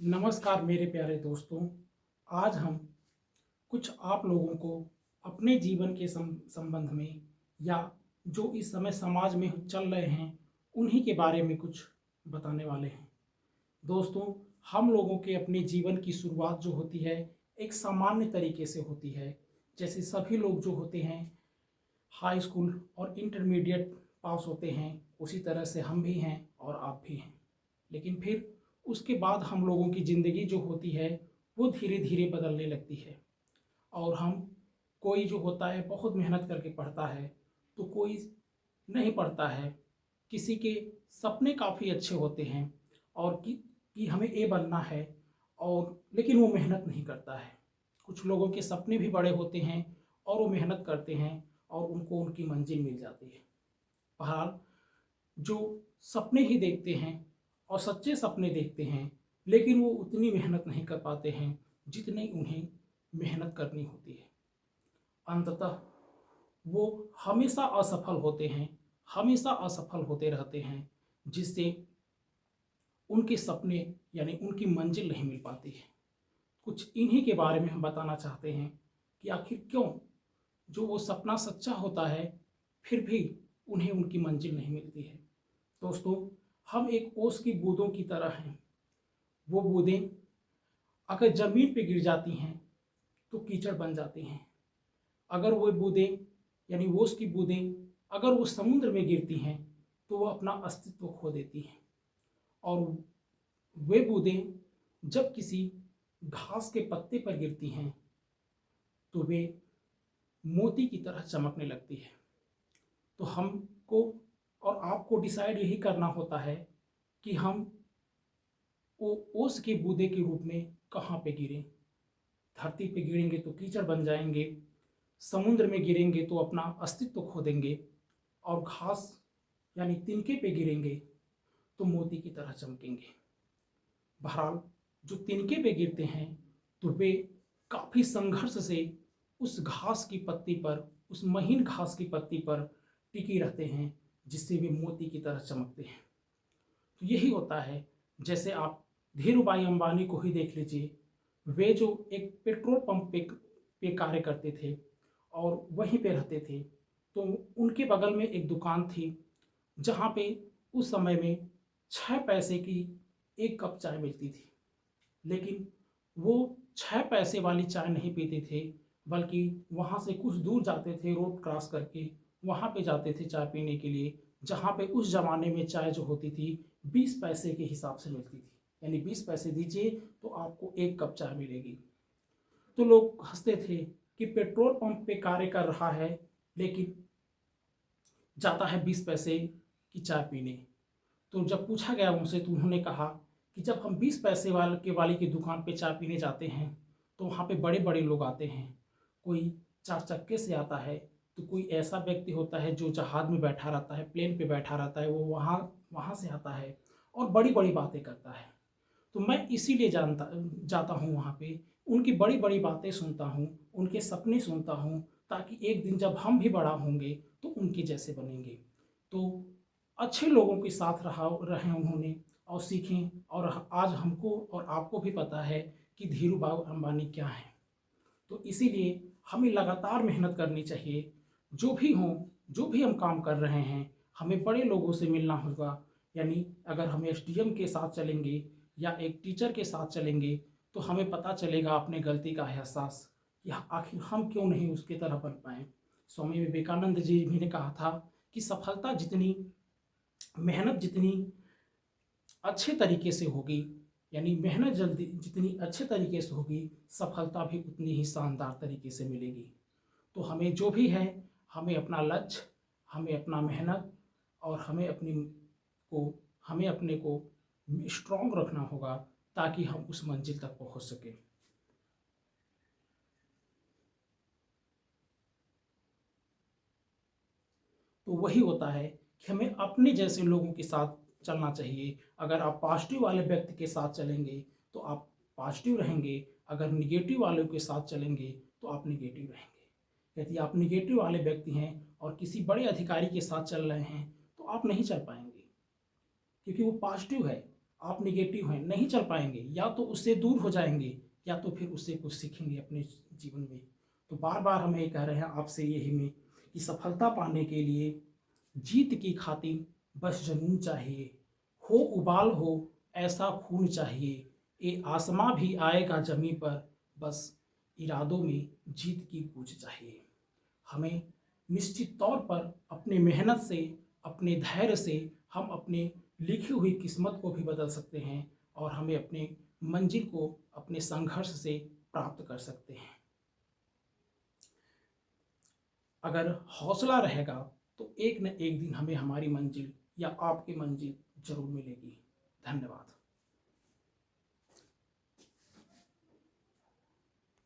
नमस्कार मेरे प्यारे दोस्तों। आज हम कुछ आप लोगों को अपने जीवन के संबंध में या जो इस समय समाज में चल रहे हैं उन्हीं के बारे में कुछ बताने वाले हैं। दोस्तों, हम लोगों के अपने जीवन की शुरुआत जो होती है एक सामान्य तरीके से होती है। जैसे सभी लोग जो होते हैं हाई स्कूल और इंटरमीडिएट पास होते हैं, उसी तरह से हम भी हैं और आप भी हैं। लेकिन फिर उसके बाद हम लोगों की ज़िंदगी जो होती है वो धीरे धीरे बदलने लगती है और हम कोई जो होता है बहुत मेहनत करके पढ़ता है, तो कोई नहीं पढ़ता है। किसी के सपने काफ़ी अच्छे होते हैं और कि हमें ए बनना है, और लेकिन वो मेहनत नहीं करता है। कुछ लोगों के सपने भी बड़े होते हैं और वो मेहनत करते हैं और उनको उनकी मंजिल मिल जाती है। बहरहाल, जो सपने ही देखते हैं और सच्चे सपने देखते हैं, लेकिन वो उतनी मेहनत नहीं कर पाते हैं जितनी उन्हें मेहनत करनी होती है। अंततः वो हमेशा असफल होते हैं, हमेशा असफल होते रहते हैं, जिससे उनके सपने यानी उनकी मंजिल नहीं मिल पाती है। कुछ इन्हीं के बारे में हम बताना चाहते हैं कि आखिर क्यों जो वो सपना सच्चा होता है फिर भी उन्हें उनकी मंजिल नहीं मिलती है। दोस्तों, हम एक ओस की बूंदों की तरह हैं। वो बूंदें अगर ज़मीन पे गिर जाती हैं तो कीचड़ बन जाती हैं। अगर वो बूंदें यानी ओस की बूंदें अगर वो समुद्र में गिरती हैं तो वो अपना अस्तित्व खो देती हैं। और वे बूंदें जब किसी घास के पत्ते पर गिरती हैं तो वे मोती की तरह चमकने लगती है। तो हमको और आपको डिसाइड यही करना होता है कि हम वो ओस के बूंदे के रूप में कहाँ पे गिरें। धरती पे गिरेंगे तो कीचड़ बन जाएंगे, समुद्र में गिरेंगे तो अपना अस्तित्व खो देंगे, और घास यानी तिनके पे गिरेंगे तो मोती की तरह चमकेंगे। बहरहाल, जो तिनके पे गिरते हैं तो वे काफ़ी संघर्ष से उस घास की पत्ती पर, उस महीन घास की पत्ती पर टिके रहते हैं, जिससे वे मोती की तरह चमकते हैं। तो यही होता है। जैसे आप धीरूभाई अंबानी को ही देख लीजिए। वे जो एक पेट्रोल पंप पे कार्य करते थे और वहीं पे रहते थे, तो उनके बगल में एक दुकान थी जहाँ पे उस समय में 6 पैसे की एक कप चाय मिलती थी। लेकिन वो 6 पैसे वाली चाय नहीं पीते थे, बल्कि वहाँ से कुछ दूर जाते थे, रोड क्रॉस करके वहाँ पे जाते थे चाय पीने के लिए, जहाँ पे उस ज़माने में चाय जो होती थी 20 पैसे के हिसाब से मिलती थी। यानी 20 पैसे दीजिए तो आपको एक कप चाय मिलेगी। तो लोग हंसते थे कि पेट्रोल पंप पे कार्य कर रहा है, लेकिन जाता है 20 पैसे की चाय पीने। तो जब पूछा गया उनसे तो उन्होंने कहा कि जब हम 20 पैसे वाली की दुकान पे चाय पीने जाते हैं तो वहाँ पे बड़े बड़े लोग आते हैं। कोई 4 चक्के से आता है, तो कोई ऐसा व्यक्ति होता है जो जहाज़ में बैठा रहता है, प्लेन पे बैठा रहता है, वो वहाँ वहाँ से आता है और बड़ी बड़ी बातें करता है। तो मैं इसीलिए जानता जाता हूँ वहाँ पे, उनकी बड़ी बड़ी बातें सुनता हूँ, उनके सपने सुनता हूँ, ताकि एक दिन जब हम भी बड़ा होंगे तो उनके जैसे बनेंगे। तो अच्छे लोगों के साथ रहे उन्होंने और सीखें, और आज हमको और आपको भी पता है कि धीरूभाई अंबानी क्या हैं। तो इसीलिए हमें लगातार मेहनत करनी चाहिए। जो भी हो, जो भी हम काम कर रहे हैं, हमें बड़े लोगों से मिलना होगा। यानी अगर हम एसडीएम के साथ चलेंगे या एक टीचर के साथ चलेंगे तो हमें पता चलेगा अपने गलती का एहसास कि आखिर हम क्यों नहीं उसकी तरह बन पाए। स्वामी विवेकानंद जी भी ने कहा था कि सफलता जितनी, मेहनत जितनी अच्छे तरीके से होगी, यानी मेहनत जल्दी जितनी अच्छे तरीके से होगी, सफलता भी उतनी ही शानदार तरीके से मिलेगी। तो हमें जो भी है, हमें अपना लक्ष्य, हमें अपना मेहनत और को हमें अपने को स्ट्रॉन्ग रखना होगा ताकि हम उस मंजिल तक पहुंच सकें। तो वही होता है कि हमें अपने जैसे लोगों के साथ चलना चाहिए। अगर आप पॉजिटिव वाले व्यक्ति के साथ चलेंगे तो आप पॉजिटिव रहेंगे, अगर निगेटिव वालों के साथ चलेंगे तो आप निगेटिव रहेंगे। यदि आप निगेटिव वाले व्यक्ति हैं और किसी बड़े अधिकारी के साथ चल रहे हैं तो आप नहीं चल पाएंगे, क्योंकि वो पॉजिटिव है। आप निगेटिव हैं, नहीं चल पाएंगे, या तो उससे दूर हो जाएंगे या तो फिर उससे कुछ सीखेंगे अपने जीवन में। तो बार बार हम ये कह रहे हैं आपसे यही में कि सफलता पाने के लिए जीत की खातिर बस जुनून चाहिए, हो उबाल हो ऐसा खून चाहिए, ये आसमां भी आएगा जमी पर, बस इरादों में जीत की गूंज चाहिए। हमें निश्चित तौर पर अपनी मेहनत से, अपने धैर्य से हम अपने लिखी हुई किस्मत को भी बदल सकते हैं और हमें अपने मंजिल को अपने संघर्ष से प्राप्त कर सकते हैं। अगर हौसला रहेगा तो एक न एक दिन हमें हमारी मंजिल या आपकी मंजिल जरूर मिलेगी। धन्यवाद।